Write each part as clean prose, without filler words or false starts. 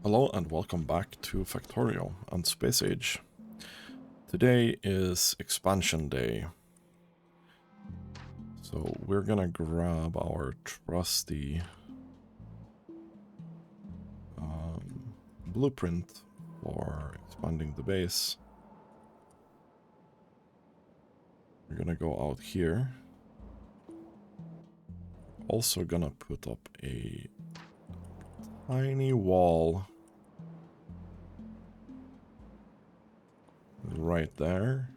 Hello and welcome back to Factorio and Space Age. Today is expansion day. So we're gonna grab our trusty blueprint for expanding the base. We're gonna go out here. Also gonna put up a tiny wall right there.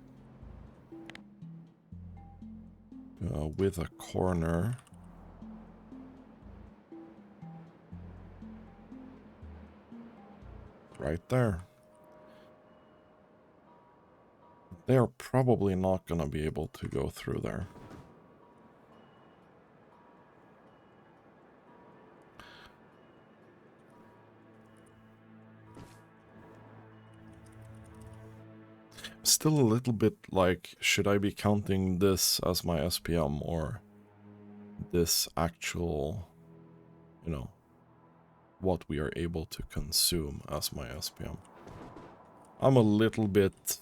With a corner right there. They're probably not gonna be able to go through there. Still a little bit like, should I be counting this as my SPM or this actual, you know, what we are able to consume as my SPM? I'm a little bit,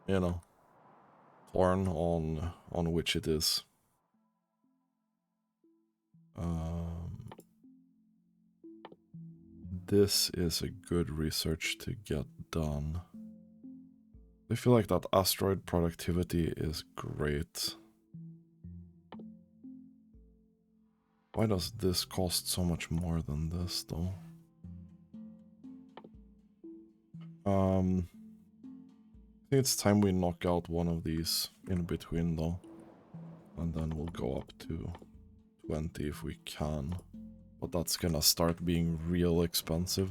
you know, torn on which it is. This is a good research to get done. I feel like that asteroid productivity is great. Why does this cost so much more than this, though? I think it's time we knock out one of these in between, though. And then we'll go up to 20 if we can. But that's gonna start being real expensive.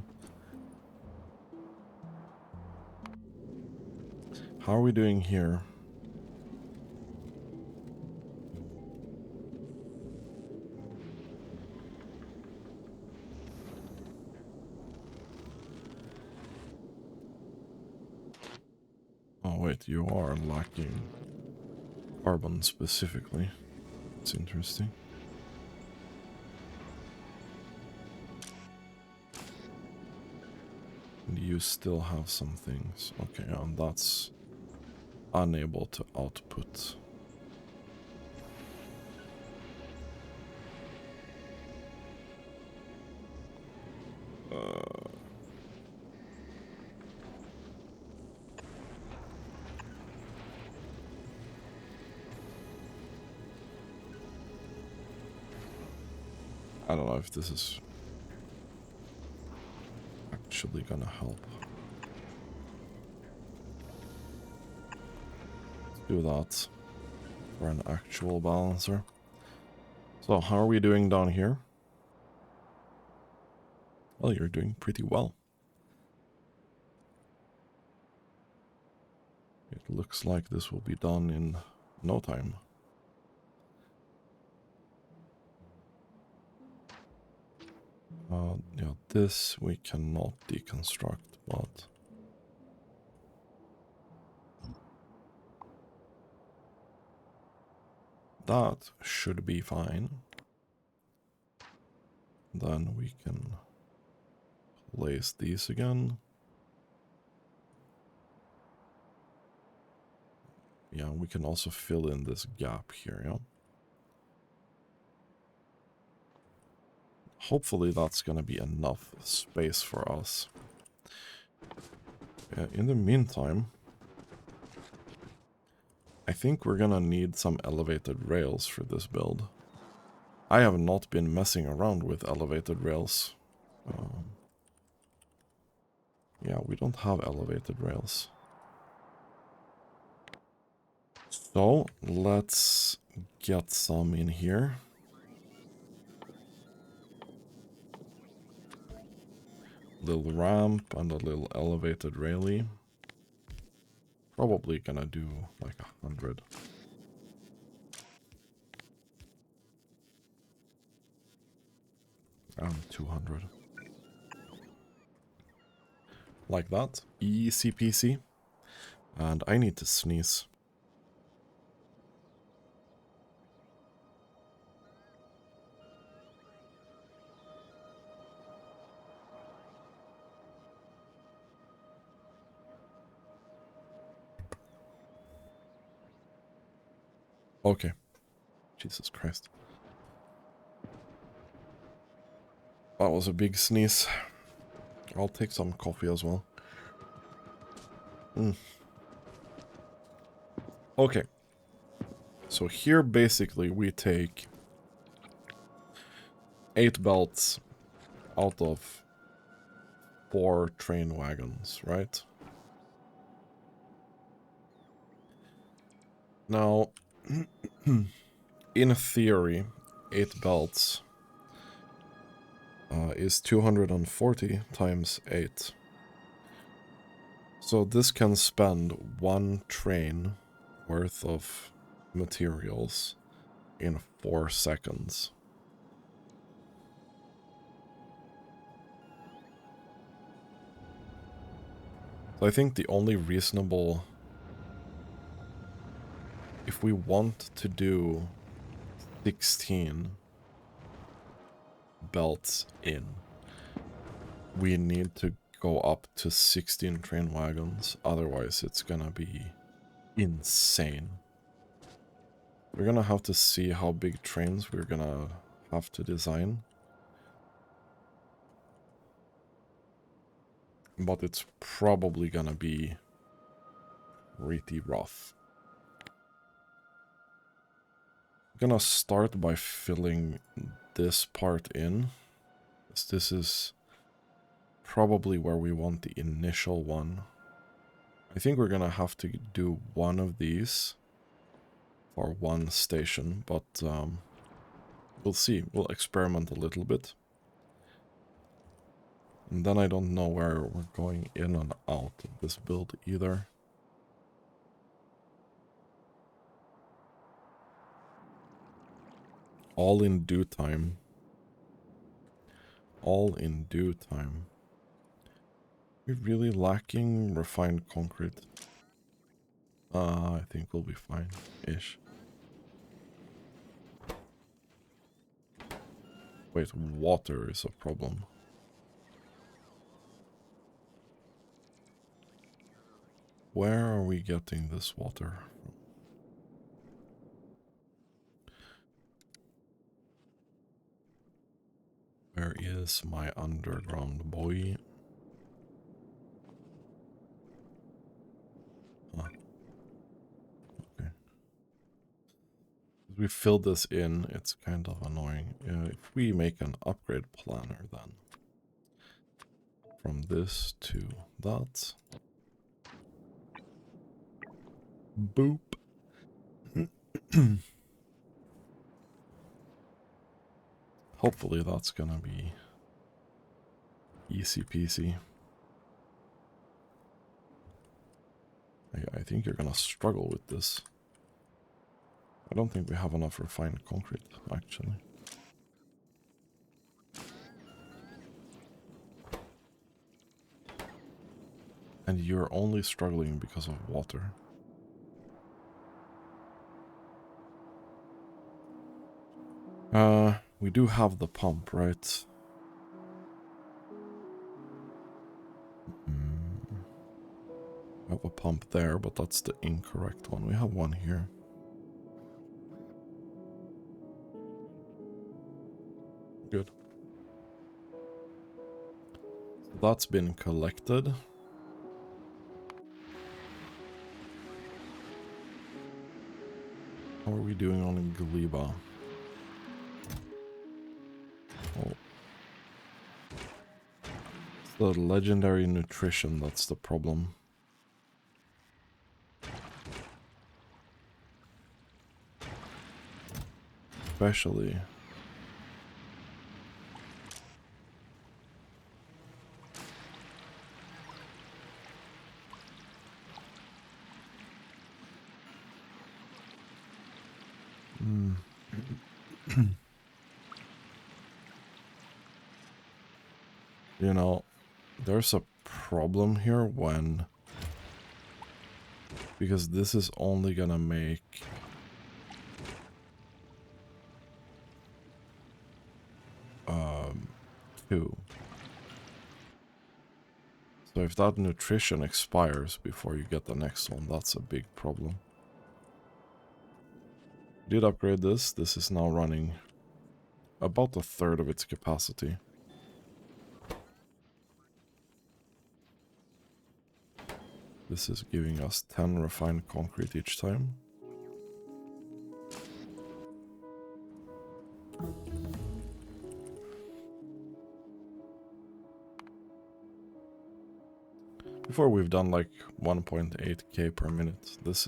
How are we doing here? Oh wait, you are lacking carbon specifically. It's interesting. And you still have some things. Okay, and that's unable to output. I don't know if this is actually gonna help. Let's do that for an actual balancer. So how are we doing down here? Well, you're doing pretty well. It looks like this will be done in no time. Yeah, this we cannot deconstruct, but that should be fine. Then we can place these again. Yeah, we can also fill in this gap here, yeah. Hopefully that's gonna be enough space for us. In the meantime, I think we're gonna need some elevated rails for this build. I have not been messing around with elevated rails. Yeah, we don't have elevated rails. So, let's get some in here. Little ramp and a little elevated railie. Probably gonna do like 100. And 200. Like that. Easy peasy. And I need to sneeze. Okay. Jesus Christ. That was a big sneeze. I'll take some coffee as well. Okay. So here basically we take 8 belts out of 4 train wagons, right? Now, in theory, 8 belts is 240 times 8. So this can spend 1 train worth of materials in 4 seconds. So I think the only reasonable... If we want to do 16 belts in, we need to go up to 16 train wagons, otherwise it's gonna be insane. We're gonna have to see how big trains we're gonna have to design. But it's probably gonna be pretty rough. I'm gonna start by filling this part in. This is probably where we want the initial one. I think we're gonna have to do one of these for one station, but we'll see. We'll experiment a little bit. And then I don't know where we're going in and out of this build either. All in due time. All in due time. We're really lacking refined concrete. I think we'll be fine-ish. Wait, water is a problem. Where are we getting this water from? Where is my underground boy? Huh. Okay. As we fill this in, it's kind of annoying. If we make an upgrade planner then. From this to that. Boop. Hopefully that's gonna be easy peasy. I think you're gonna struggle with this. I don't think we have enough refined concrete, actually. And you're only struggling because of water. We do have the pump, right? We have a pump there, but that's the incorrect one. We have one here. Good. So that's been collected. How are we doing on Gleba? Oh. It's the legendary nutrition that's the problem. Especially... You know, there's a problem here when... Because this is only gonna make... 2. So if that nutrition expires before you get the next one, that's a big problem. Did upgrade this. This is now running about a third of its capacity. This is giving us 10 refined concrete each time. Before we've done like 1.8k per minute. This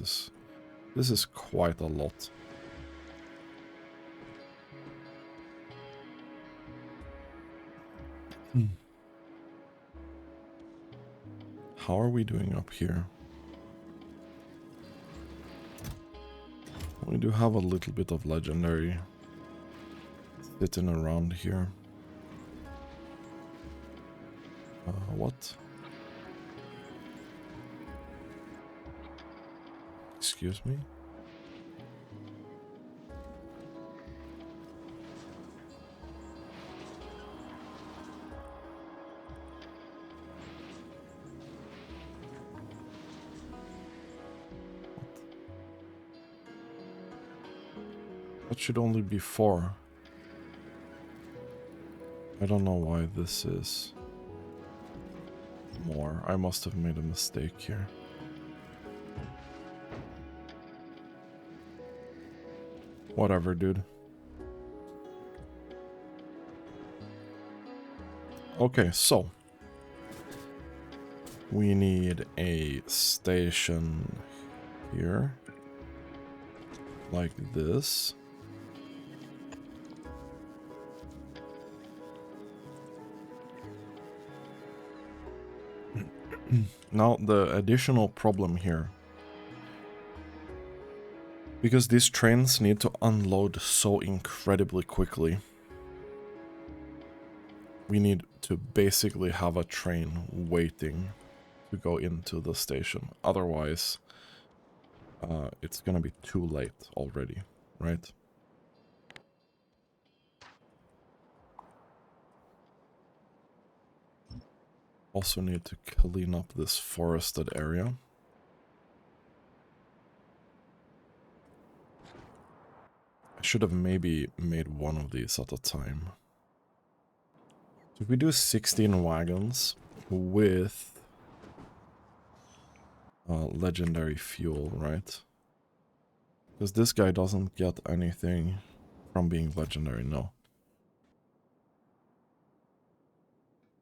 is quite a lot. How are we doing up here? We do have a little bit of legendary sitting around here. What? Excuse me? That should only be 4. I don't know why this is more. I must have made a mistake here. Whatever, dude. Okay, so we need a station here, like this. Now, the additional problem here, because these trains need to unload so incredibly quickly, we need to basically have a train waiting to go into the station. Otherwise, it's gonna be too late already, right? Also need to clean up this forested area. I should have maybe made one of these at a time. So we do 16 wagons with legendary fuel, right? Because this guy doesn't get anything from being legendary, no.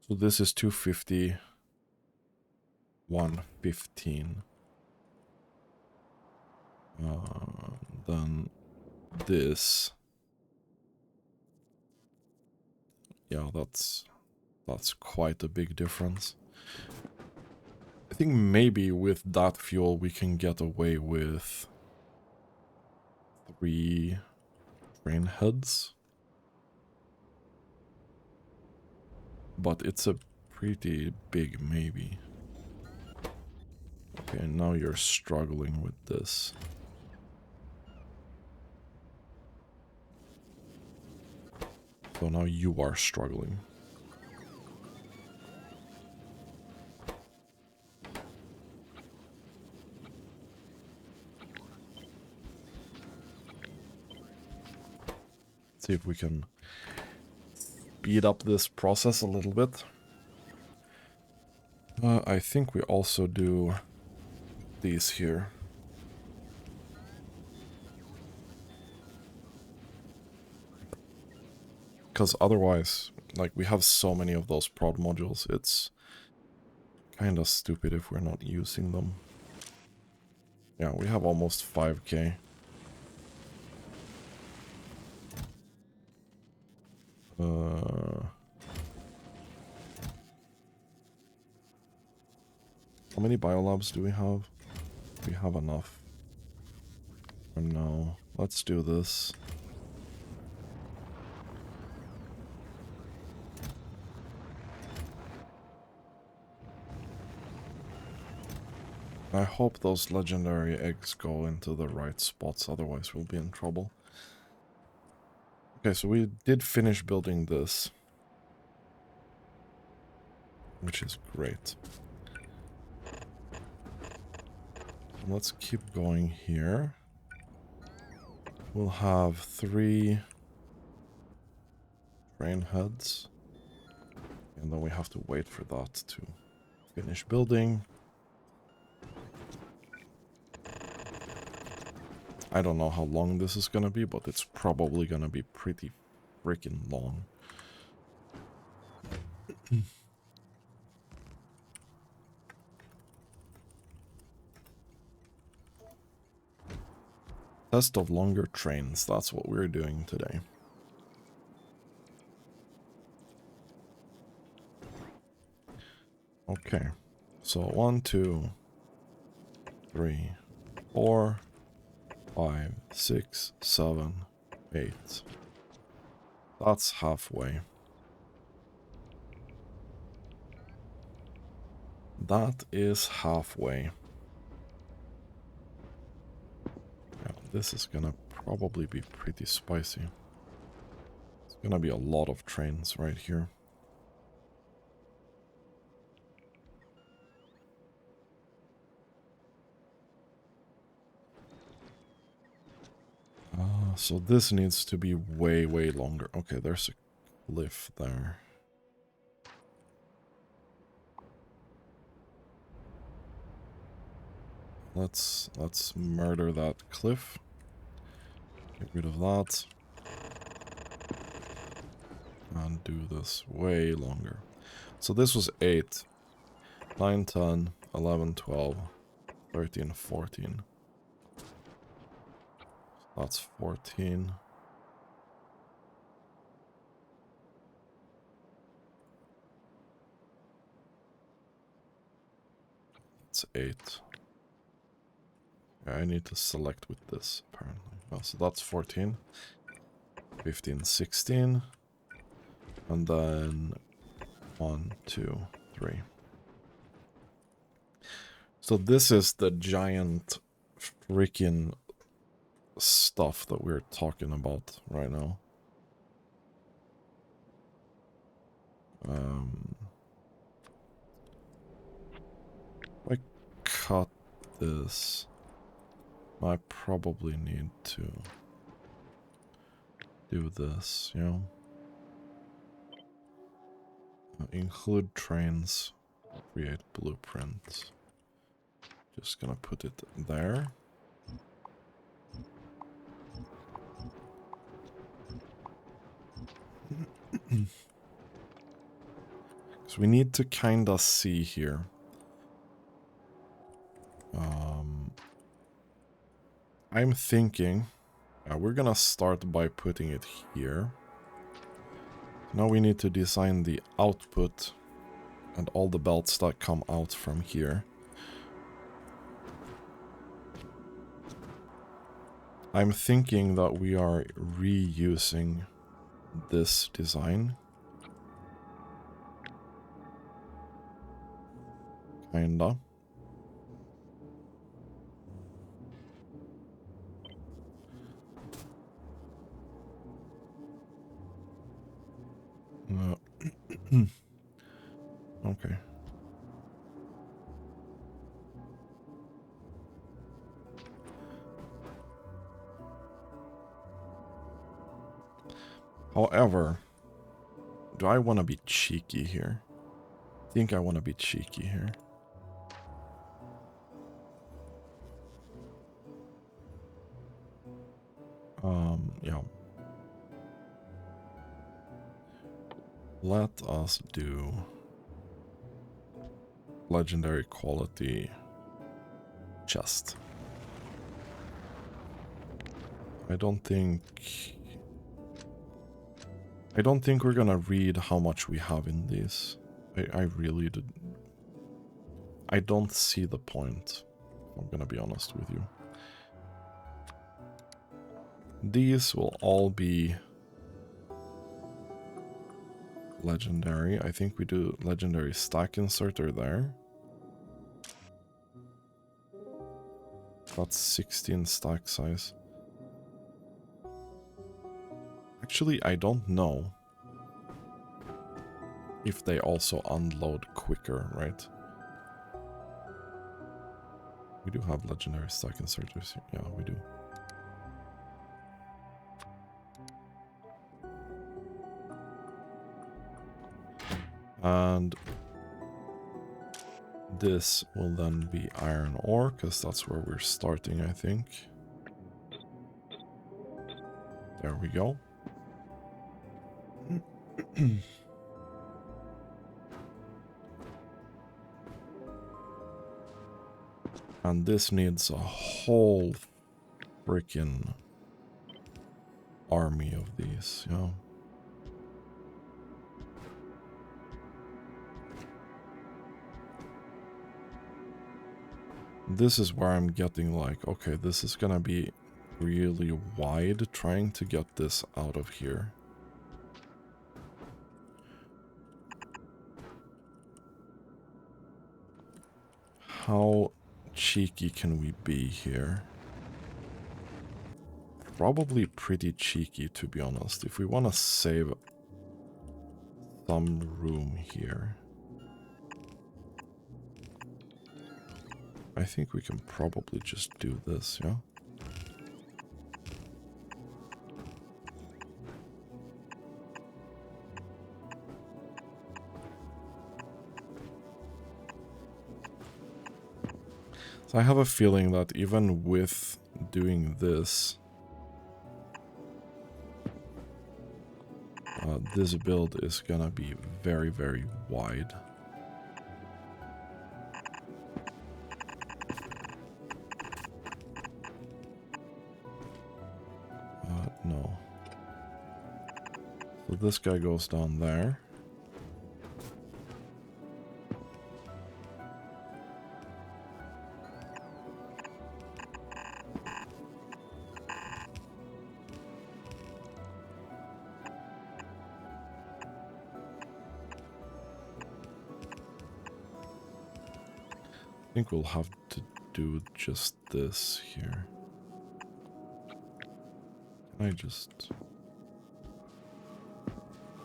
So this is 250, 115. Then this. Yeah, that's quite a big difference. I think maybe with that fuel we can get away with 3 train heads. But it's a pretty big maybe. Okay, now you're struggling with this. So now you are struggling. Let's see if we can speed up this process a little bit. I think we also do these here. Because otherwise, like, we have so many of those prod modules, it's kind of stupid if we're not using them. Yeah, we have almost 5k. How many biolabs do we have? We have enough. For now, let's do this. I hope those legendary eggs go into the right spots, otherwise we'll be in trouble. Okay, so we did finish building this, which is great. Let's keep going here. We'll have 3 train heads. And then we have to wait for that to finish building. I don't know how long this is gonna be, but it's probably gonna be pretty freaking long. Test of longer trains, that's what we're doing today. Okay, so 1, 2, 3, 4, 5, 6, 7, 8. That's halfway. That is halfway. Yeah, this is gonna probably be pretty spicy. It's gonna be a lot of trains right here. So this needs to be way, way longer. Okay, there's a cliff there. Let's murder that cliff. Get rid of that. And do this way longer. So this was 8, 9, 10, 11, 12, 13, 14. That's 14. That's 8. Yeah, I need to select with this, apparently. Oh, so that's 14. 15, 16. And then 1, 2, 3. So this is the giant freaking stuff that we're talking about right now. If I cut this, I probably need to do this, you know? Include trains, create blueprints. Just gonna put it there. So we need to kinda see here. I'm thinking we're gonna start by putting it here. Now we need to design the output and all the belts that come out from here. I'm thinking that we are reusing this design. Kinda. Okay. However, do I want to be cheeky here? I think I want to be cheeky here. Yeah. Let us do legendary quality chest. I don't think we're gonna read how much we have in these. I really did. I don't see the point, if I'm gonna be honest with you. These will all be legendary. I think we do legendary stack inserter there. That's 16 stack size. Actually, I don't know if they also unload quicker, right? We do have legendary stack inserters here. Yeah, we do. And this will then be iron ore, because that's where we're starting, I think. There we go. And this needs a whole freaking army of these, yeah. This is where I'm getting like, okay, this is gonna be really wide trying to get this out of here. How cheeky can we be here? Probably pretty cheeky, to be honest. If we want to save some room here, I think we can probably just do this, yeah? So I have a feeling that even with doing this, this build is gonna be very, very wide. No. So this guy goes down there. I think we'll have to do just this here. Can I just...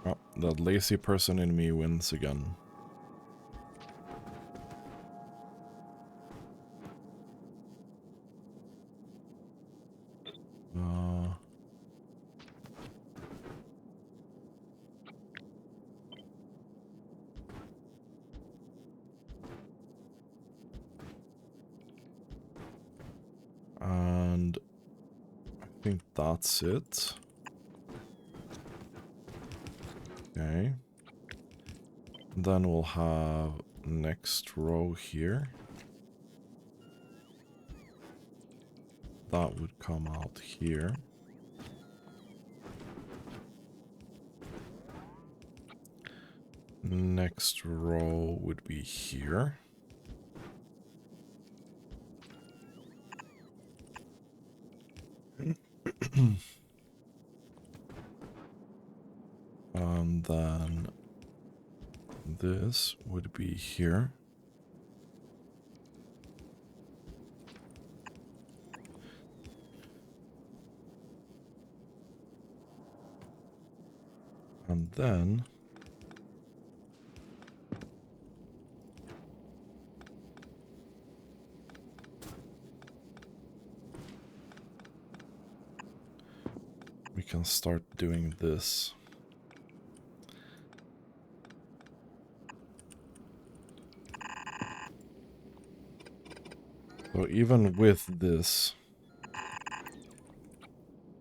Oh, that lazy person in me wins again. And I think that's it. Okay. Then we'll have next row here. That would come out here. Next row would be here. And then this would be here. And then we can start doing this. So even with this,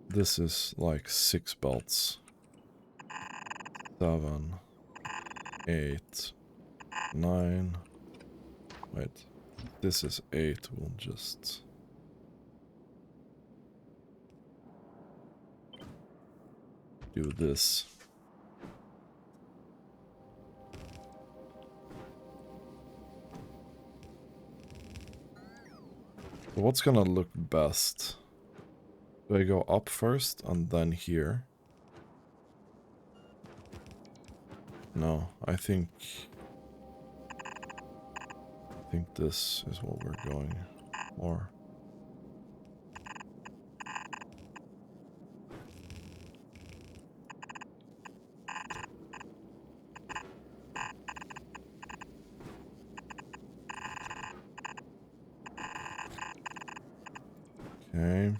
this is like 6 belts. 7, 8, 9. Wait, this is 8. We'll just... do this. What's gonna look best? Do I go up first and then here? No, I think this is what we're going for. Okay.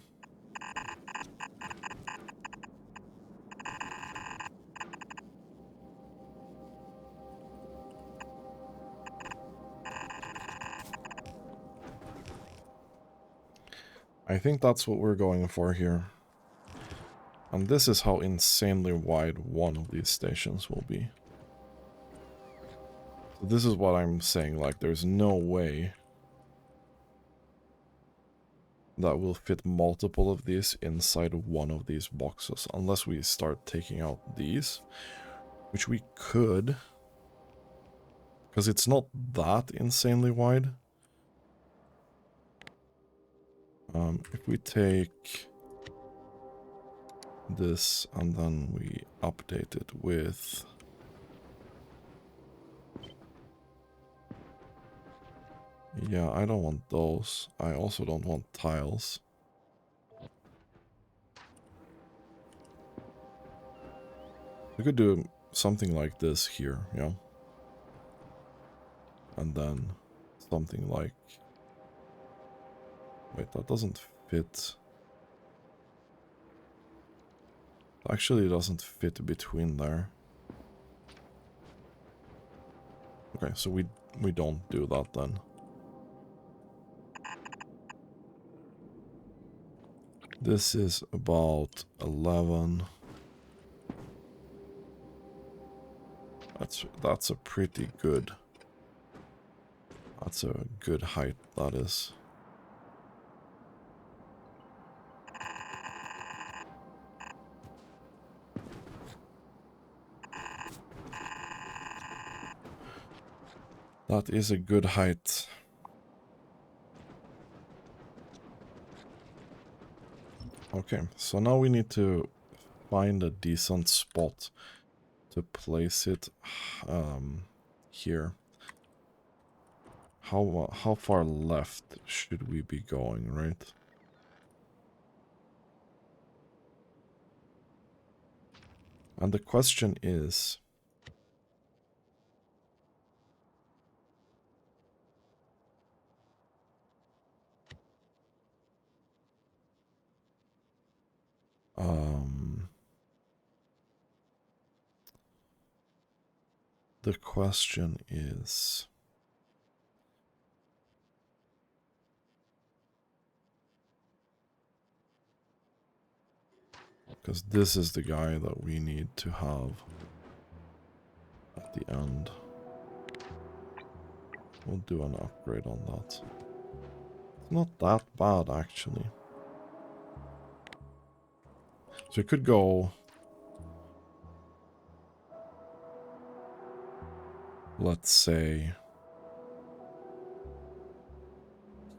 I think that's what we're going for here. And this is how insanely wide one of these stations will be. So this is what I'm saying, like, there's no way that will fit multiple of these inside one of these boxes, unless we start taking out these, which we could, because it's not that insanely wide. If we take this and then we update it with yeah, I don't want those. I also don't want tiles. We could do something like this here, yeah. And then something like... Wait, that doesn't fit. Actually, it doesn't fit between there. Okay, so we don't do that then. This is about 11. That's a pretty good. That's a good height, that is. That is a good height. Okay, so now we need to find a decent spot to place it here. How far left should we be going, right? And the question is... the question is... Because this is the guy that we need to have at the end. We'll do an upgrade on that. It's not that bad, actually. So we could go... Let's say...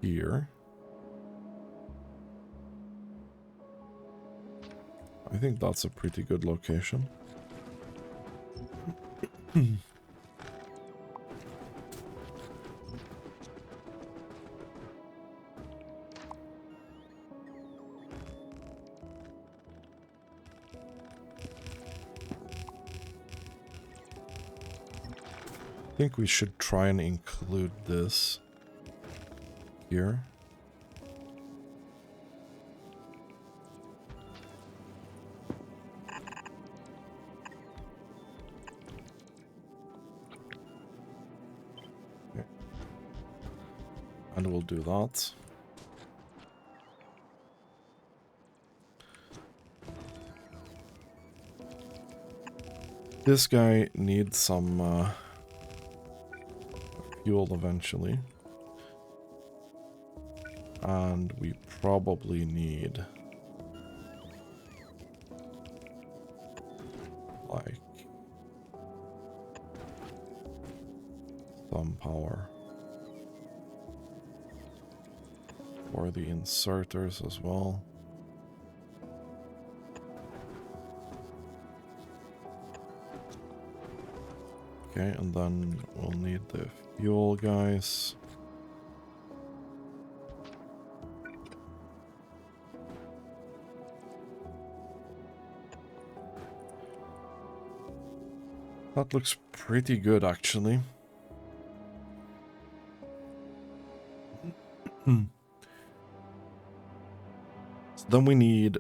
here. I think that's a pretty good location. I think we should try and include this here. Okay. And we'll do that. This guy needs some fuel eventually. And we probably need like some power for the inserters as well. Okay, and then we'll need the fuel guys. That looks pretty good, actually. So then we need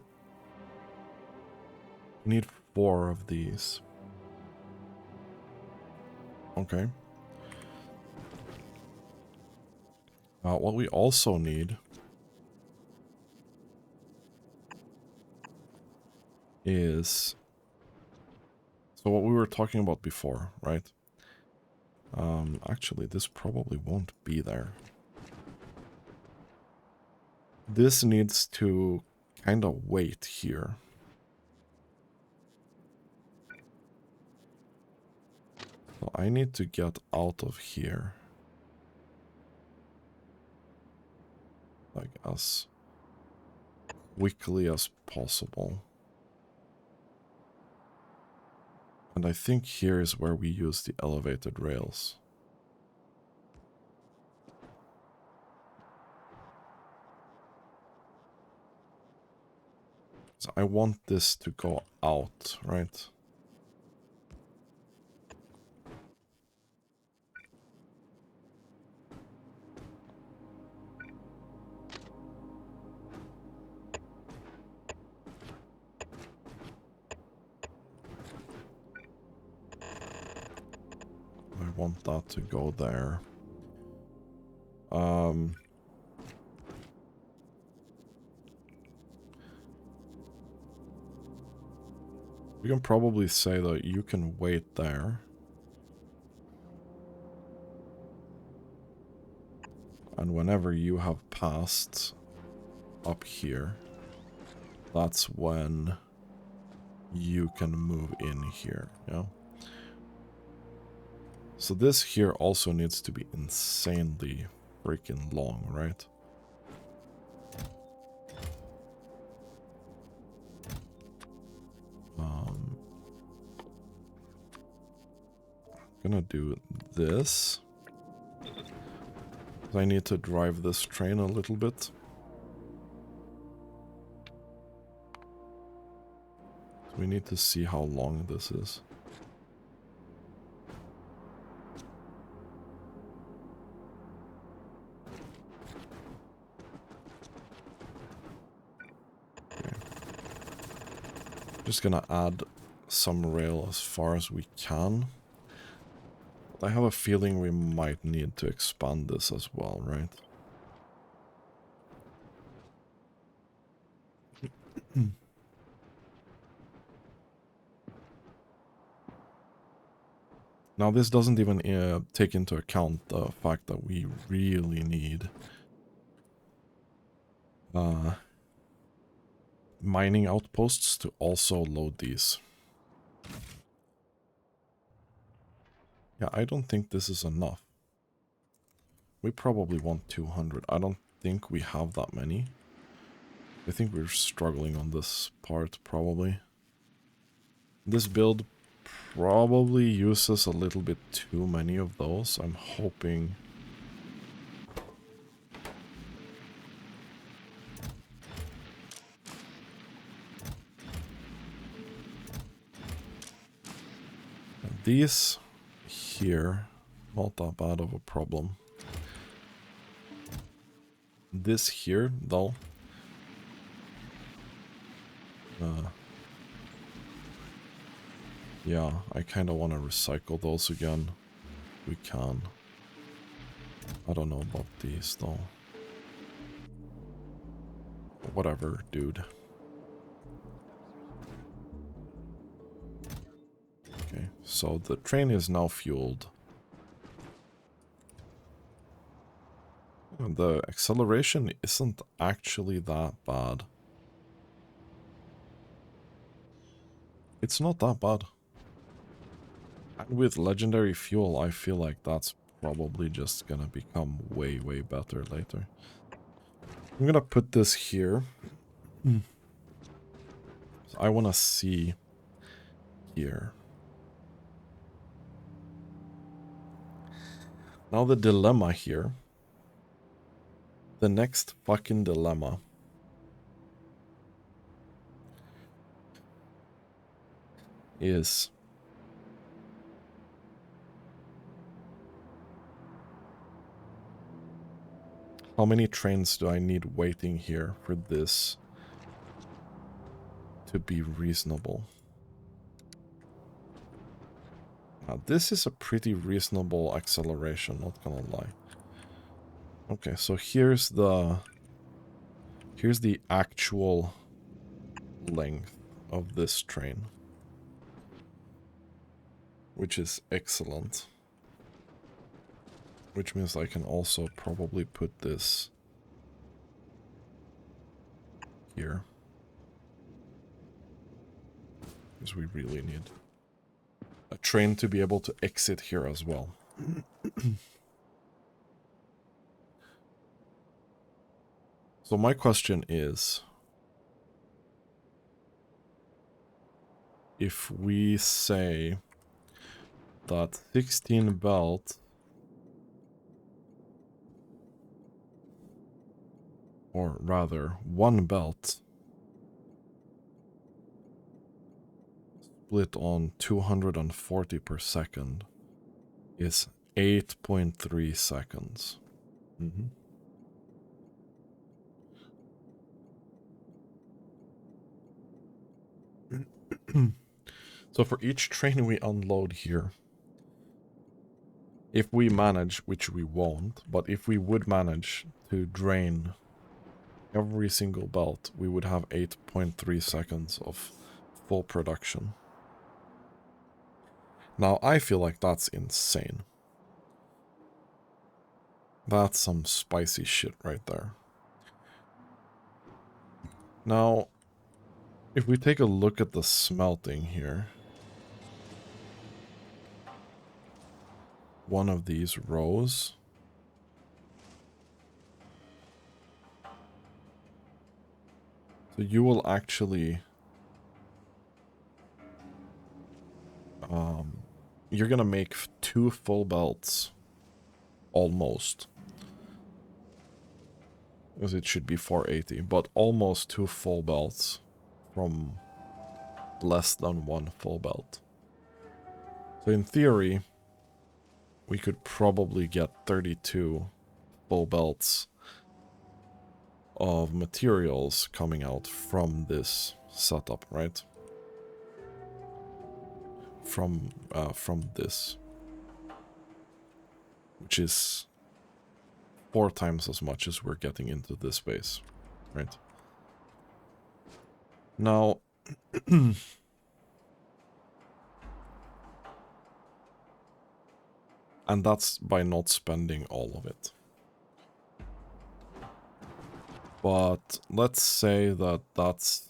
4 of these. Okay. What we also need is... So what we were talking about before, right? Actually, this probably won't be there. This needs to kind of wait here. So I need to get out of here. Like as quickly as possible. And I think here is where we use the elevated rails. So I want this to go out, right? I want that to go there. We can probably say that you can wait there. And whenever you have passed up here, that's when you can move in here, yeah? So this here also needs to be insanely freaking long, right? I'm gonna do this. I need to drive this train a little bit. We need to see how long this is. Okay. Just gonna add some rail as far as we can. I have a feeling we might need to expand this as well, right? Now this doesn't even take into account the fact that we really need mining outposts to also load these. Yeah, I don't think this is enough. We probably want 200. I don't think we have that many. I think we're struggling on this part, probably. This build probably uses a little bit too many of those. I'm hoping... These here, not that bad of a problem. This here, though. Yeah, I kind of want to recycle those again. We can. I don't know about these, though. Whatever, dude. Okay, so the train is now fueled. The acceleration isn't actually that bad. It's not that bad. And with legendary fuel, I feel like that's probably just gonna become way, way better later. I'm gonna put this here. So I wanna see here. Now the dilemma here. The next fucking dilemma is how many trains do I need waiting here for this to be reasonable? Now, this is a pretty reasonable acceleration, not gonna lie. Okay, so here's the actual length. of this train, which is excellent. Which means I can also probably put this here. Because we really need a train to be able to exit here as well. So my question is, if we say that 16 belt, or rather 1 belt, split on 240 per second is 8.3 seconds. Mm-hmm. So for each train we unload here, if we manage, which we won't, but if we would manage to drain every single belt, we would have 8.3 seconds of full production. Now, I feel like that's insane. That's some spicy shit right there. Now, if we take a look at the smelting here, one of these rows, so you will actually, you're gonna make 2 full belts, almost. Because it should be 480, but almost 2 full belts from less than 1 full belt. So in theory, we could probably get 32 full belts of materials coming out from this setup, right? From this, which is 4 times as much as we're getting into this space, right? Now, and that's by not spending all of it. But let's say that that's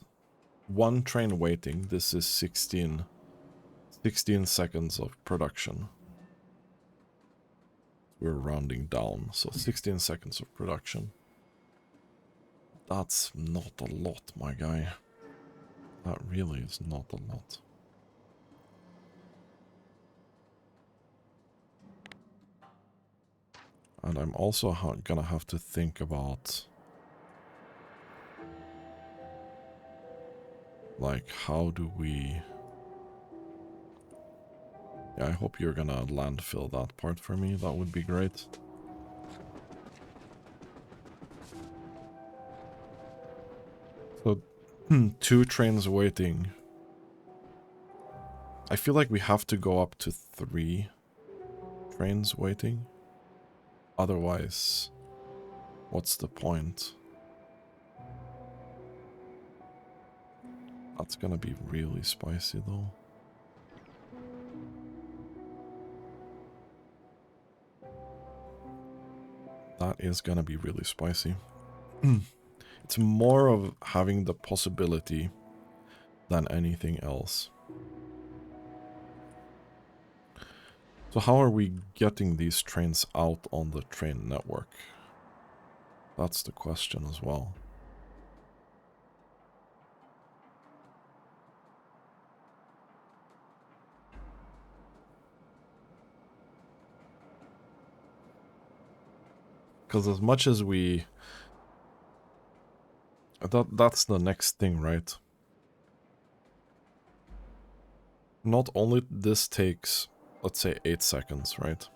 1 train waiting. This is 16 seconds of production. We're rounding down, so 16 seconds of production. That's not a lot, my guy. That really is not a lot. And I'm also gonna have to think about, like, how do we... Yeah, I hope you're gonna landfill that part for me. That would be great. So, 2 trains waiting. I feel like we have to go up to 3 trains waiting. Otherwise, what's the point? That's gonna be really spicy, though. That is gonna be really spicy. It's more of having the possibility than anything else. So how are we getting these trains out on the train network? That's the question as well. Because as much as we... That's the next thing, right? Not only this takes, let's say, 8 seconds, right?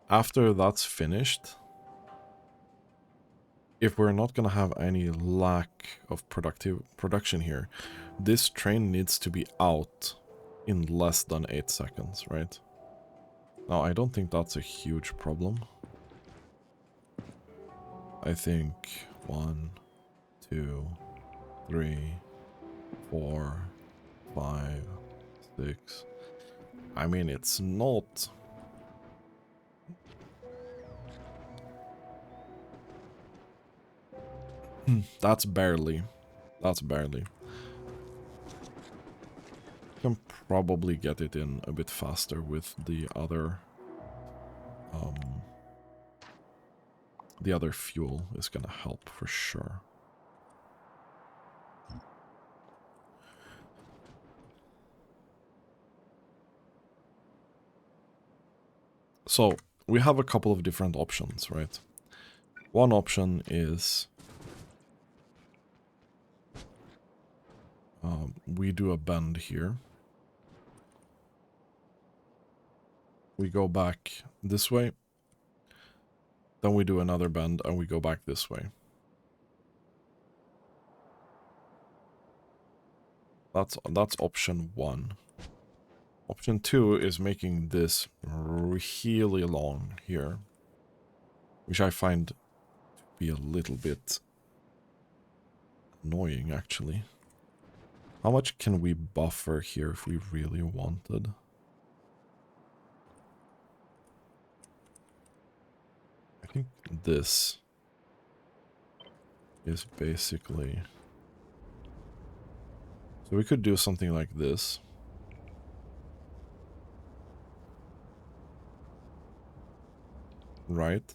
After that's finished, if we're not gonna have any lack of production here, this train needs to be out in less than 8 seconds, right? Now, I don't think that's a huge problem. I think 1, 2, 3, 4, 5, 6. I mean, it's not... That's barely. That's barely. Can probably get it in a bit faster with the other fuel is gonna help for sure. So we have a couple of different options, right? One option is we do a bend here. We go back this way. Then we do another bend and we go back this way. That's option 1. Option 2 is making this really long here, which I find to be a little bit annoying, actually. How much can we buffer here if we really wanted? I think this is basically... So we could do something like this. Right?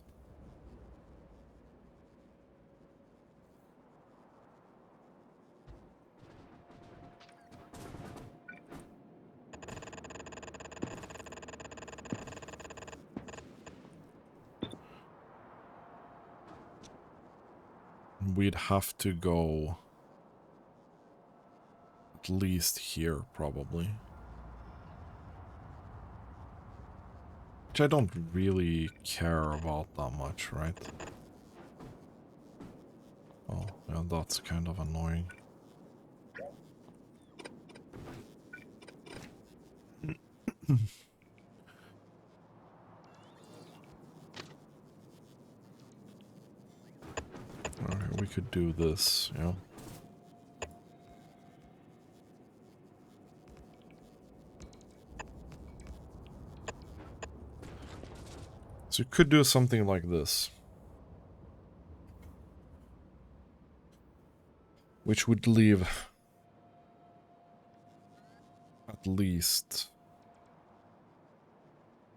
We'd have to go at least here, probably. Which I don't really care about that much, right? Oh, yeah, that's kind of annoying. Alright, we could do this, yeah. So you could do something like this. Which would leave at least,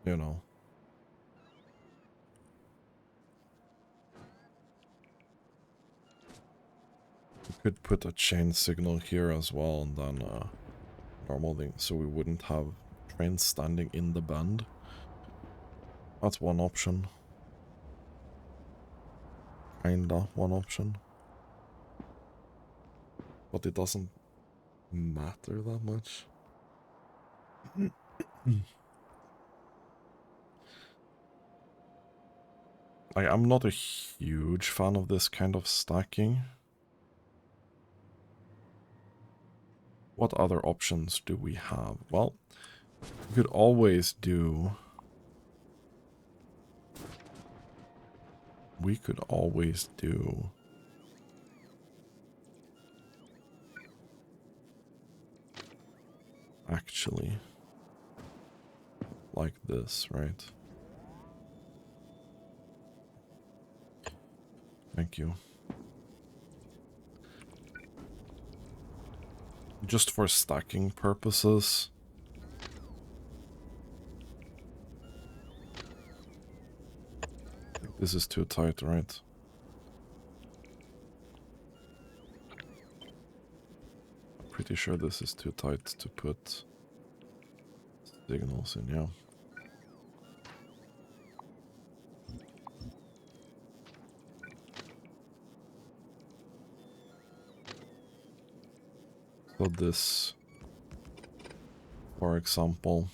you know, we could put a chain signal here as well, and then normal thing, so we wouldn't have trains standing in the bend. That's one option. Kinda one option. But it doesn't matter that much. I'm not a huge fan of this kind of stacking. What other options do we have? Well, we could always do... We could always do... Actually, like this, right? Thank you. Just for stacking purposes. This is too tight, right? I'm pretty sure this is too tight to put signals in, yeah. So this, for example,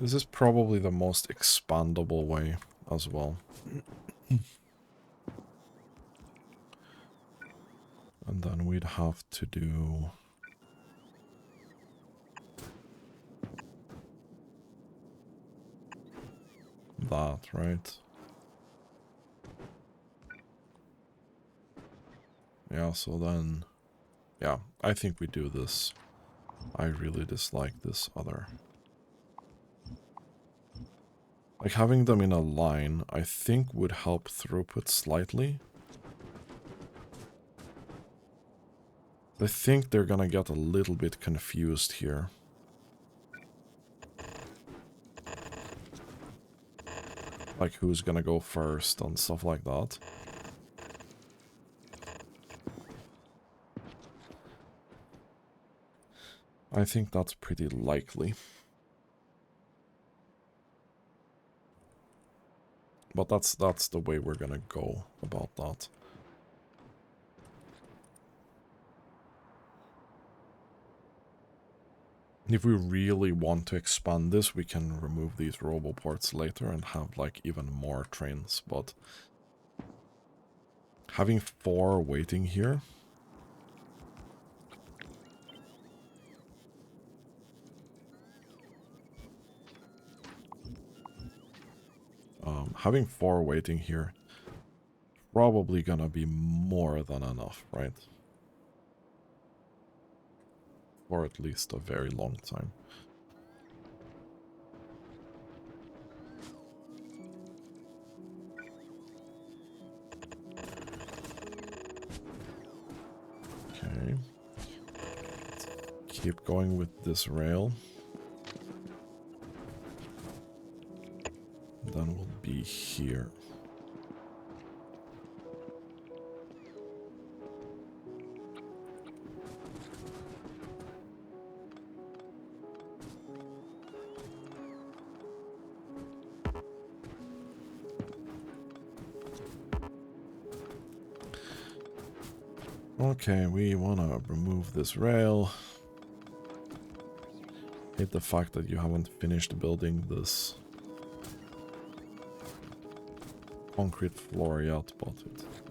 this is probably the most expandable way as well. And then we'd have to do... that, right? Yeah, so then... Yeah, I think we do this. I really dislike this other. Like, having them in a line, I think would help throughput slightly. I think they're gonna get a little bit confused here. Like, who's gonna go first and stuff like that. I think that's pretty likely. But that's the way we're gonna go about that. If we really want to expand this, we can remove these roboports later and have like even more trains, but having 4 waiting here, having 4 waiting here, probably gonna be more than enough, right? For at least a very long time. Okay. Keep going with this rail. Then we'll be here. Okay, we want to remove this rail. Hate the fact that you haven't finished building this concrete floor yet, but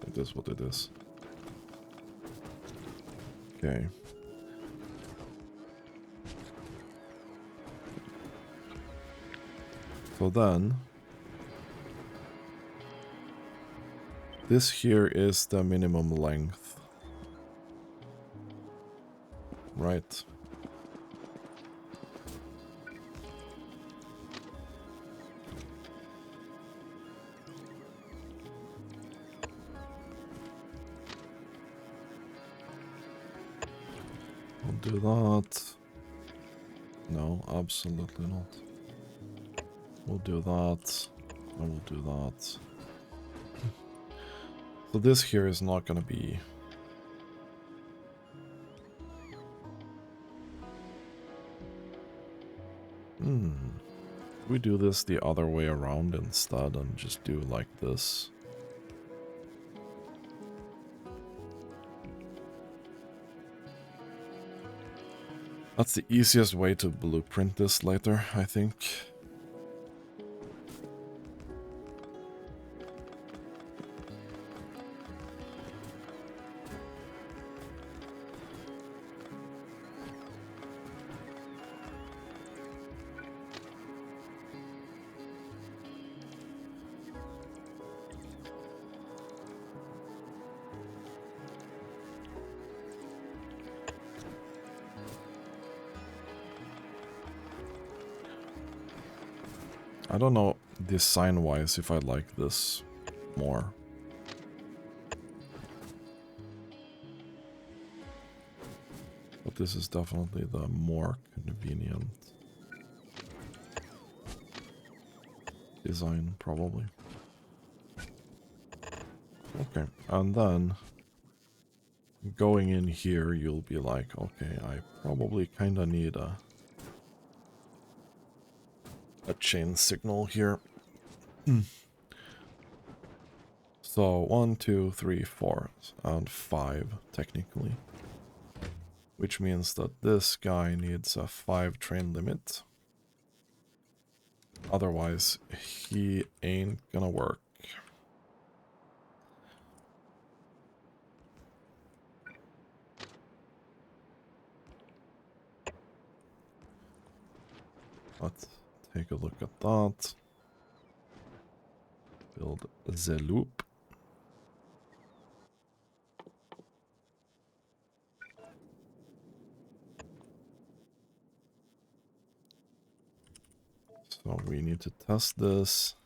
it is what it is. Okay. So then, this here is the minimum length. Right. We'll do that. No, absolutely not. We'll do that. I will do that. So this here is not gonna be... We do this the other way around instead and just do like this. That's the easiest way to blueprint this later, I think. I don't know design-wise if I like this more. But this is definitely the more convenient design, probably. Okay, and then going in here, you'll be like, okay, I probably kind of need a chain signal here. So 1, 2, 3, 4, and 5 technically, which means that this guy needs a 5 train limit. Otherwise, he ain't gonna work. Let's take a look at that. Build the loop. So we need to test this.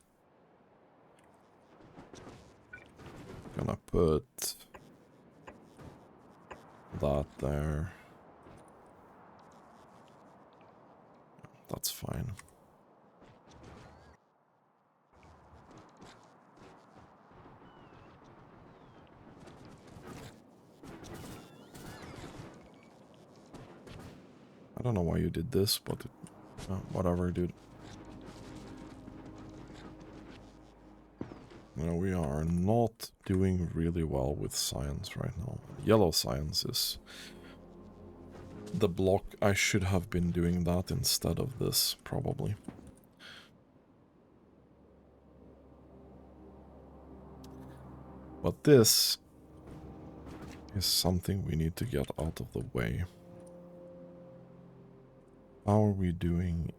Gonna put that there. That's fine. I don't know why you did this, but whatever, dude. You know, we are not doing really well with science right now. Yellow science is the block. I should have been doing that instead of this, probably. But this is something we need to get out of the way. How are we doing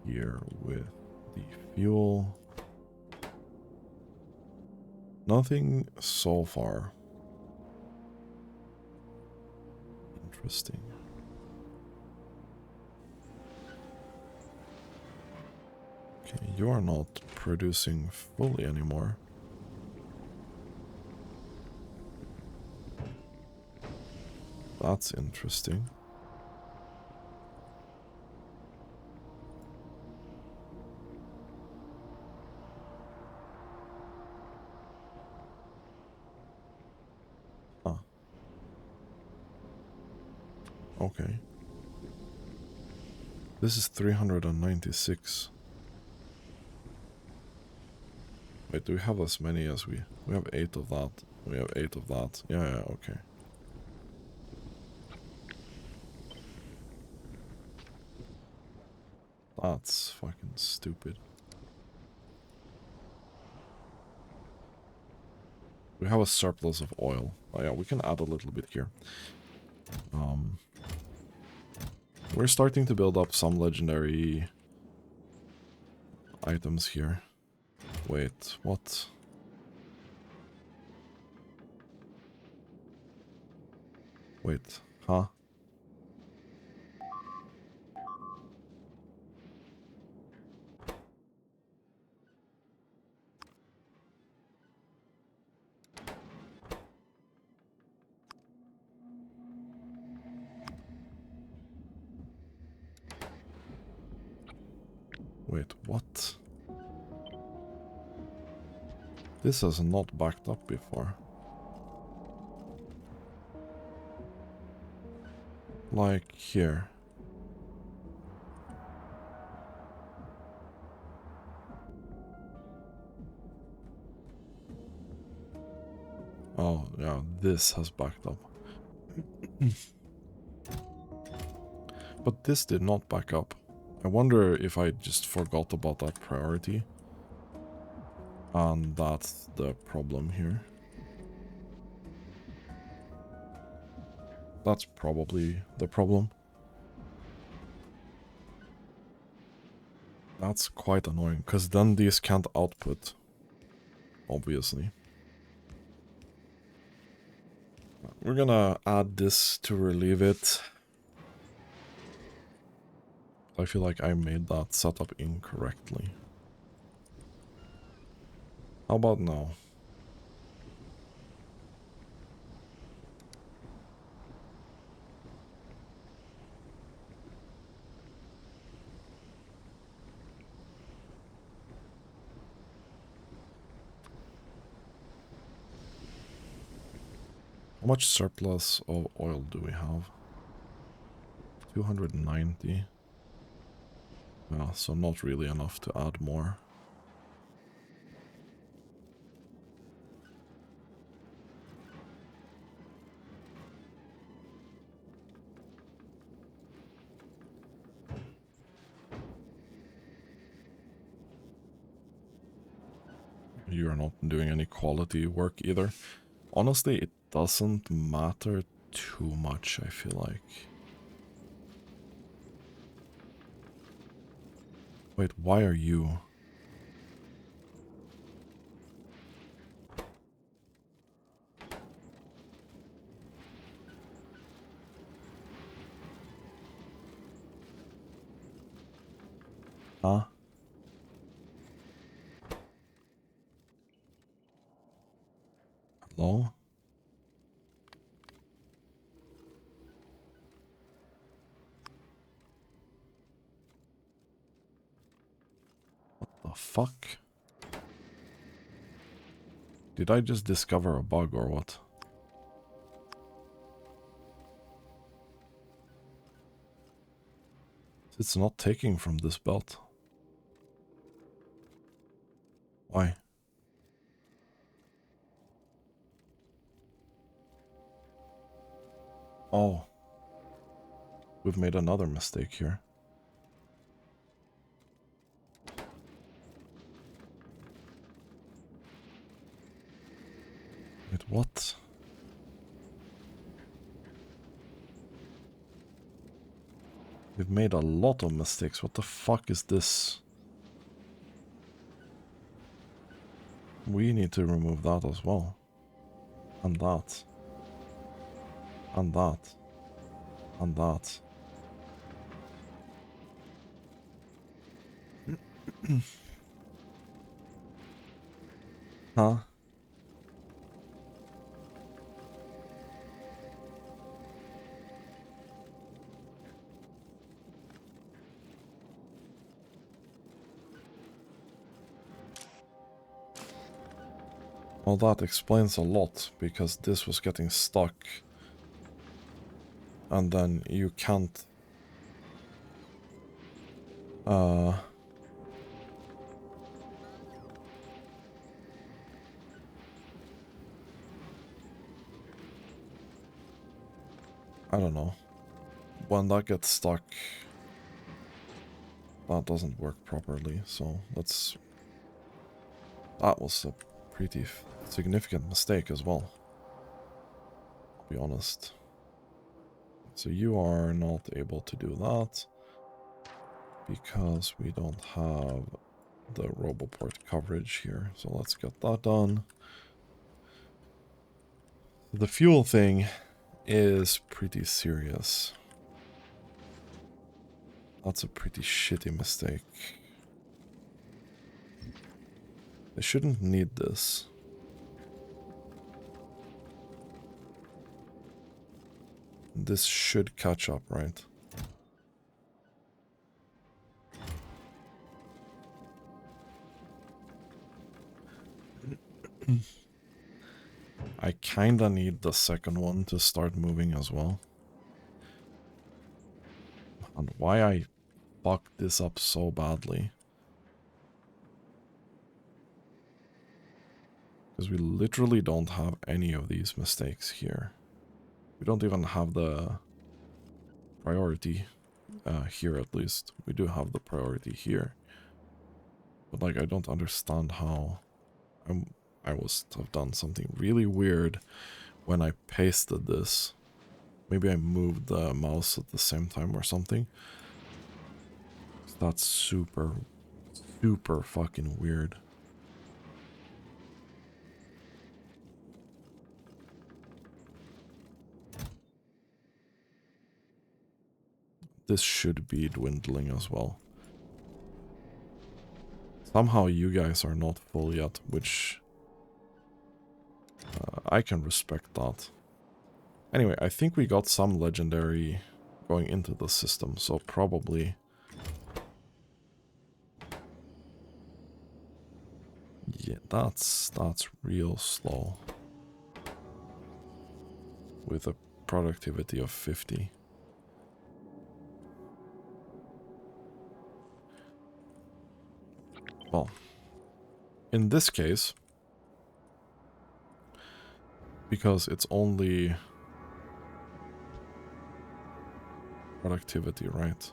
here with the fuel? Nothing so far. Interesting. Okay, you are not producing fully anymore. That's interesting. Huh. Okay. This is 396. Wait, do we have as many as we have 8 of that. We have 8 of that. Yeah, okay. That's fucking stupid. We have a surplus of oil. Oh yeah, we can add a little bit here. We're starting to build up some legendary items here. Wait, what? Wait, huh? Wait, what? This has not backed up before. Like here. Oh, yeah, this has backed up. But this did not back up. I wonder if I just forgot about that priority. And that's the problem here. That's probably the problem. That's quite annoying, because then these can't output. Obviously. We're gonna add this to relieve it. I feel like I made that setup incorrectly. How about now? How much surplus of oil do we have? 290. Yeah, so not really enough to add more. You are not doing any quality work either. Honestly, it doesn't matter too much, I feel like. Wait, why are you? Huh? Hello? The fuck? Did I just discover a bug or what? It's not taking from this belt. Why? Oh. We've made another mistake here. Wait, what? We've made a lot of mistakes. What the fuck is this? We need to remove that as well. And that. And that. And that. Huh? Well, that explains a lot, because this was getting stuck. And then you can't... I don't know. When that gets stuck, that doesn't work properly, so let's... That was a pretty significant mistake as well, to be honest. So you are not able to do that, because we don't have the Roboport coverage here. So let's get that done. The fuel thing is pretty serious. That's a pretty shitty mistake. I shouldn't need this. This should catch up, right? I kinda need the second one to start moving as well. And why I fucked this up so badly. Because we literally don't have any of these mistakes here. We don't even have the priority here, at least. We do have the priority here. But like, I don't understand how I must have done something really weird when I pasted this. Maybe I moved the mouse at the same time or something. That's super, super fucking weird. This should be dwindling as well. Somehow you guys are not full yet, which I can respect that. Anyway, I think we got some legendary going into the system, so probably... Yeah, that's real slow. With a productivity of 50. Well, in this case, because it's only productivity, right?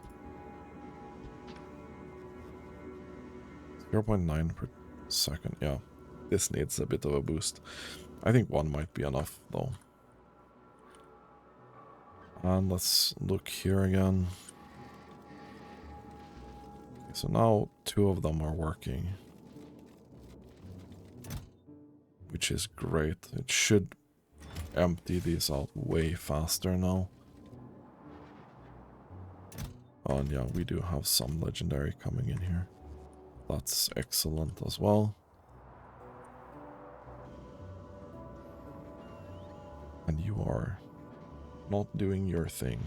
0.9 per second, yeah. This needs a bit of a boost. I think 1 might be enough, though. And let's look here again. Okay, so now 2 of them are working. Which is great. It should empty these out way faster now. Oh, and yeah, we do have some legendary coming in here. That's excellent as well. And you are not doing your thing.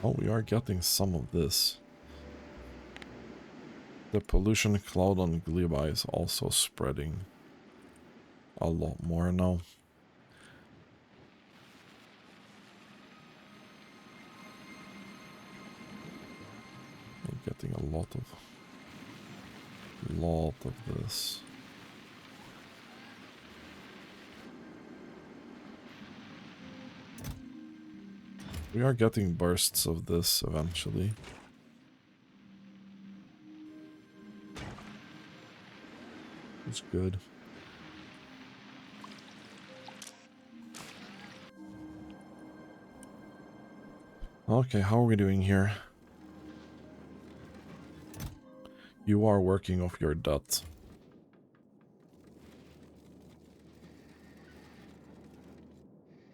Oh, we are getting some of this. The pollution cloud on Gleba is also spreading a lot more now. We're getting a lot of this. We are getting bursts of this eventually. It's good. Okay, how are we doing here? You are working off your debt.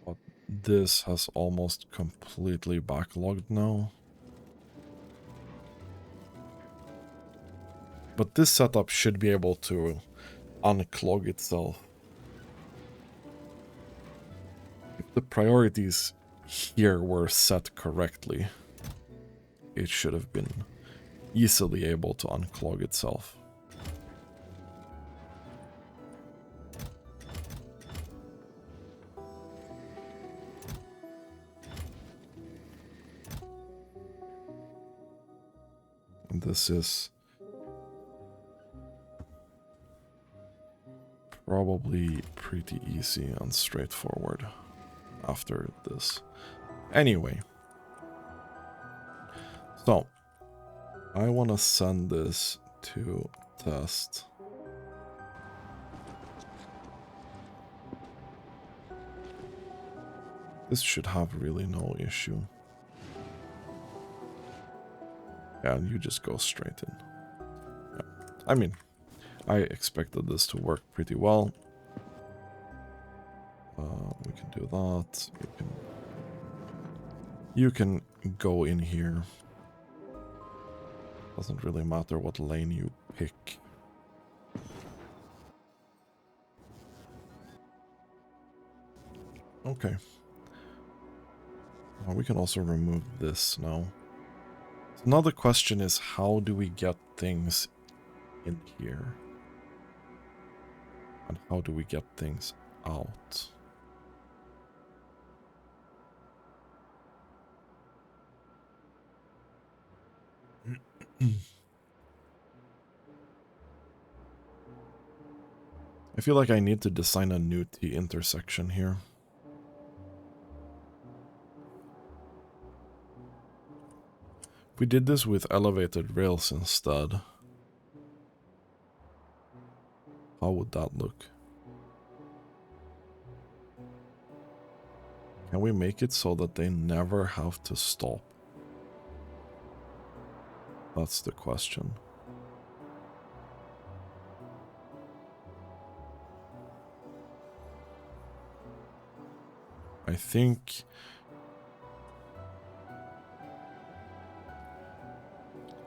But this has almost completely backlogged now. But this setup should be able to unclog itself. If the priorities here were set correctly, it should have been easily able to unclog itself. And this is probably pretty easy and straightforward after this. Anyway, so I want to send this to test. This should have really no issue. Yeah, and you just go straight in. Yeah. I mean, I expected this to work pretty well. We can do that. You can go in here. Doesn't really matter what lane you pick. Okay. We can also remove this now. Another question is, how do we get things in here? And how do we get things out? I feel like I need to design a new T intersection here. If we did this with elevated rails instead, how would that look? Can we make it so that they never have to stop? That's the question. I think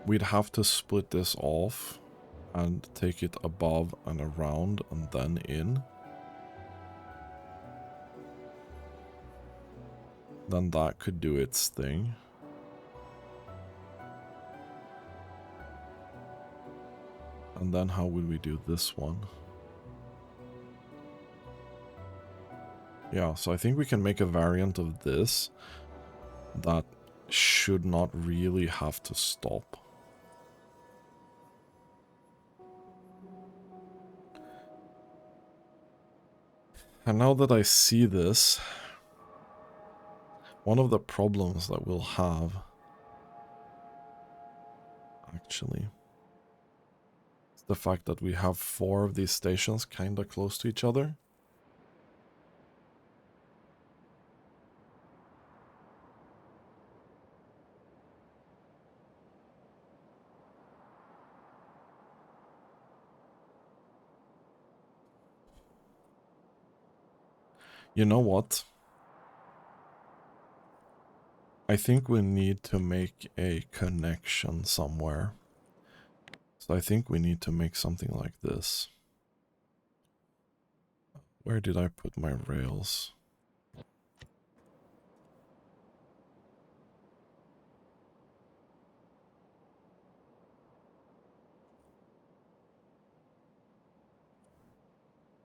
we'd have to split this off and take it above and around and then in. Then that could do its thing. And then how would we do this one? Yeah, so I think we can make a variant of this that should not really have to stop. And now that I see this, one of the problems that we'll have, actually, is the fact that we have 4 of these stations kinda close to each other. You know what? I think we need to make a connection somewhere. So I think we need to make something like this. Where did I put my rails?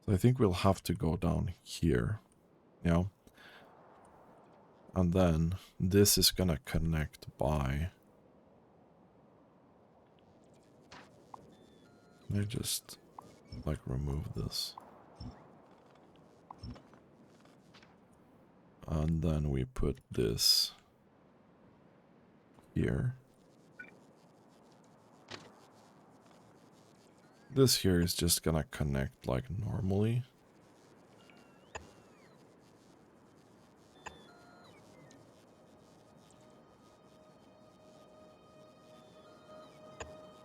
So I think we'll have to go down here. Yeah. And then this is gonna connect by... Can I just, like, remove this? And then we put this here. This here is just gonna connect like normally.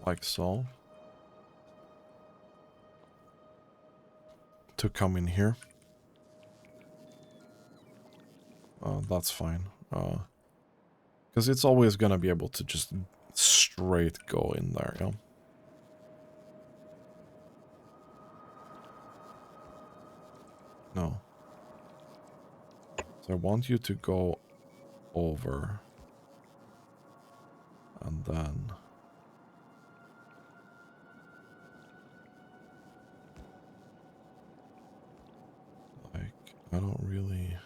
Like so. To come in here. That's fine. Because it's always gonna be able to just straight go in there, yeah? No. So I want you to go over. And then... Like, I don't really...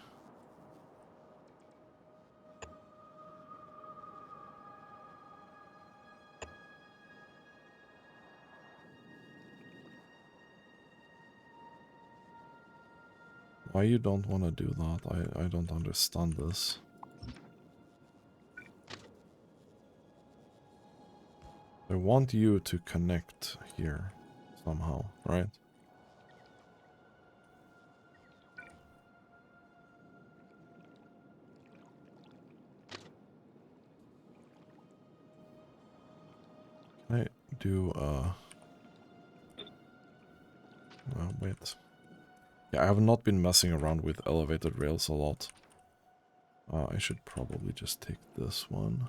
Why you don't want to do that? I don't understand this. I want you to connect here somehow, right? Can I do wait. Yeah, I have not been messing around with elevated rails a lot. I should probably just take this one.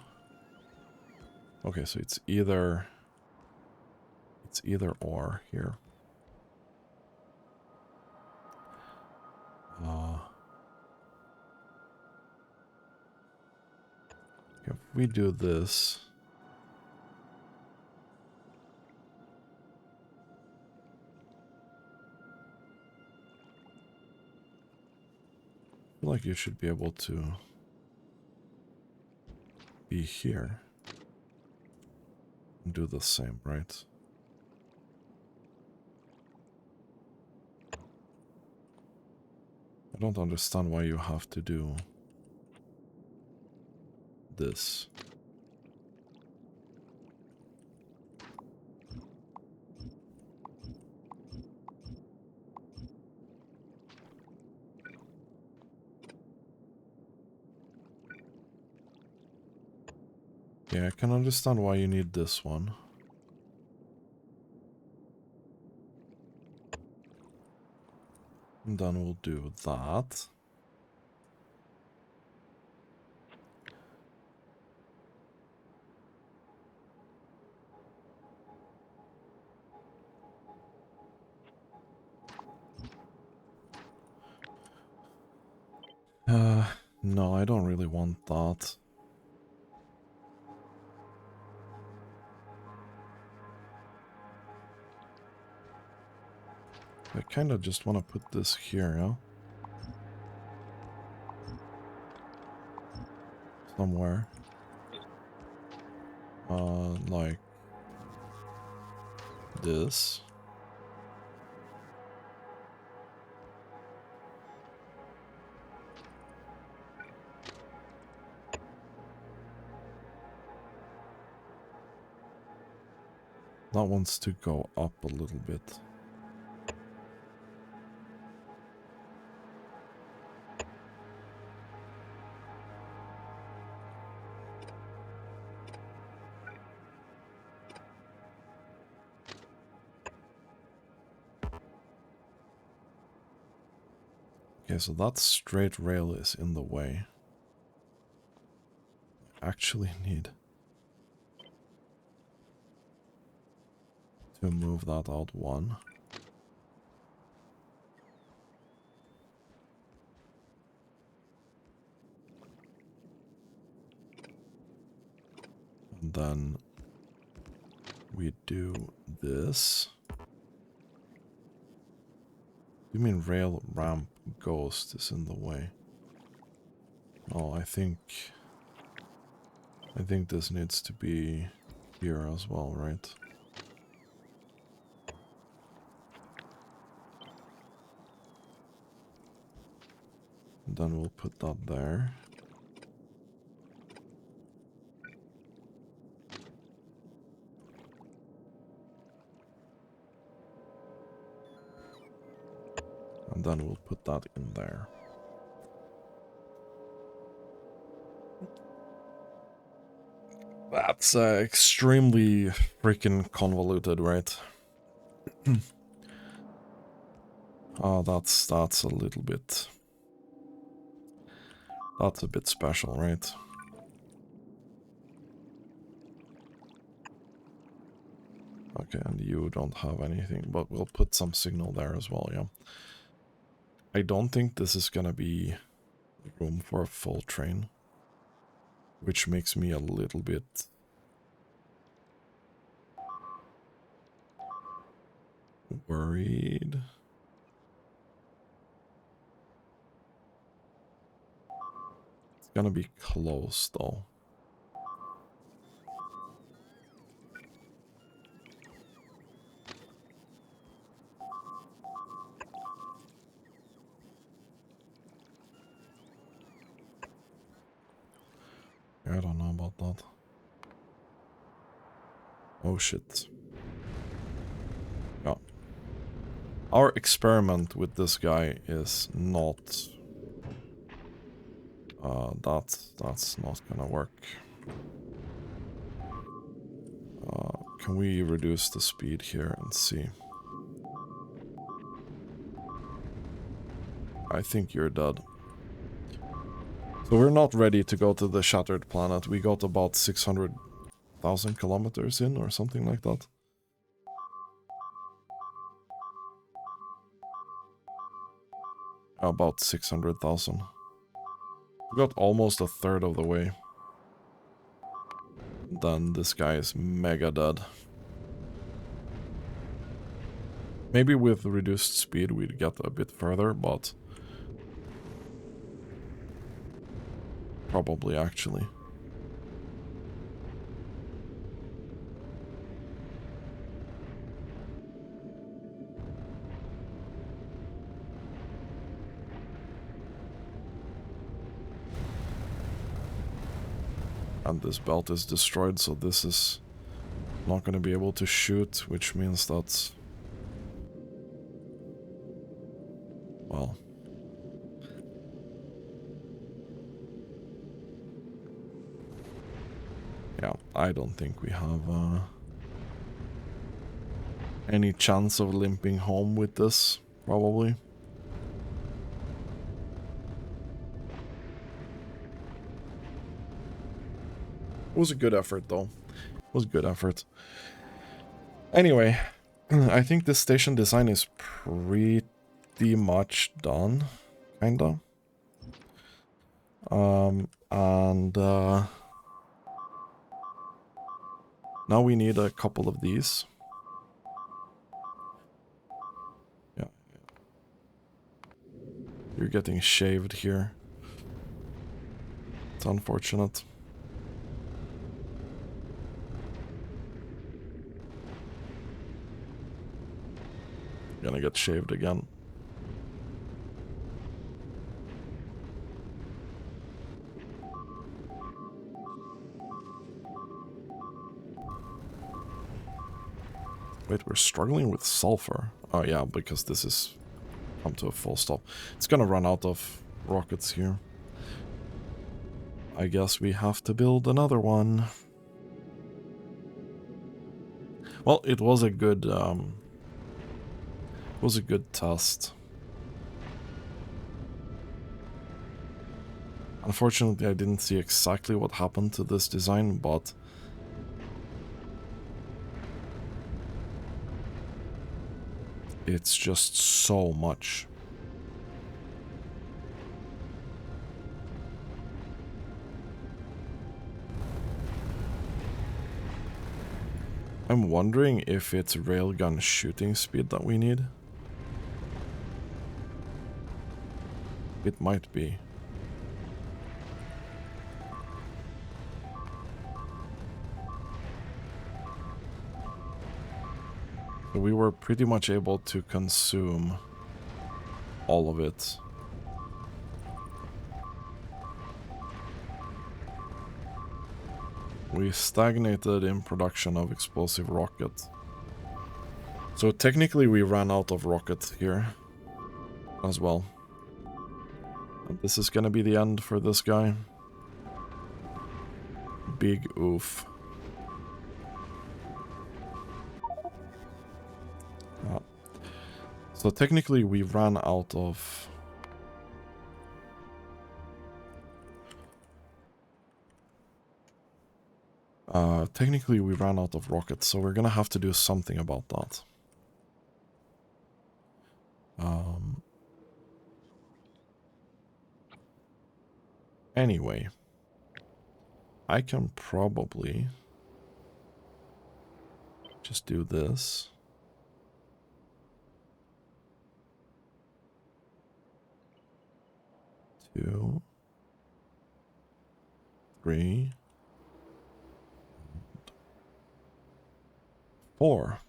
Okay, so it's either or here. If we do this, I feel like you should be able to be here and do the same, right? I don't understand why you have to do this. Yeah, I can understand why you need this one. And then we'll do that. No, I don't really want that. I kind of just want to put this here, yeah? Somewhere. Like this. That wants to go up a little bit. Okay, so that straight rail is in the way. actually need to move that out one. And then we do this. You mean rail ramp ghost is in the way? Oh, I think this needs to be here as well, right? And then we'll put that there. And then we'll put that in there. That's extremely freaking convoluted, right? That's a little bit... That's a bit special, right? Okay, and you don't have anything, but we'll put some signal there as well, yeah. I don't think this is gonna be room for a full train, which makes me a little bit worried. It's gonna be close, though. I don't know about that. Oh shit. Yeah. Our experiment with this guy is not... that's not gonna work. Can we reduce the speed here and see? I think you're dead. So we're not ready to go to the Shattered Planet. We got about 600,000 kilometers in or something like that. About 600,000. We got almost a third of the way. Then this guy is mega dead. Maybe with reduced speed we'd get a bit further, but... Probably, actually. And this belt is destroyed, so this is not going to be able to shoot, which means that... Well... Yeah, I don't think we have any chance of limping home with this, probably. It was a good effort, though. It was a good effort. Anyway, I think this station design is pretty much done, kinda. Now we need a couple of these. Yeah. You're getting shaved here. It's unfortunate. Gonna get shaved again. Wait, we're struggling with sulfur. Oh yeah, because this is come to a full stop. It's gonna run out of rockets here. I guess we have to build another one. Well, it was a good test. Unfortunately, I didn't see exactly what happened to this design, but it's just so much. I'm wondering if it's railgun shooting speed that we need. It might be. So we were pretty much able to consume all of it. We stagnated in production of explosive rocket. So technically we ran out of rocket here as well. And this is gonna be the end for this guy. Big oof. So technically we ran out of... technically we ran out of rockets, so we're gonna have to do something about that. Anyway, I can probably just do this. 2, 3, 4.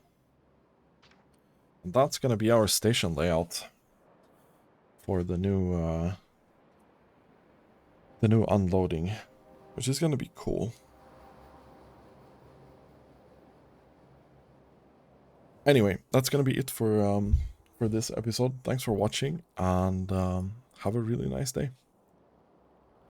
And that's gonna be our station layout for the new unloading, which is gonna be cool. Anyway, that's gonna be it for this episode. Thanks for watching, and have a really nice day.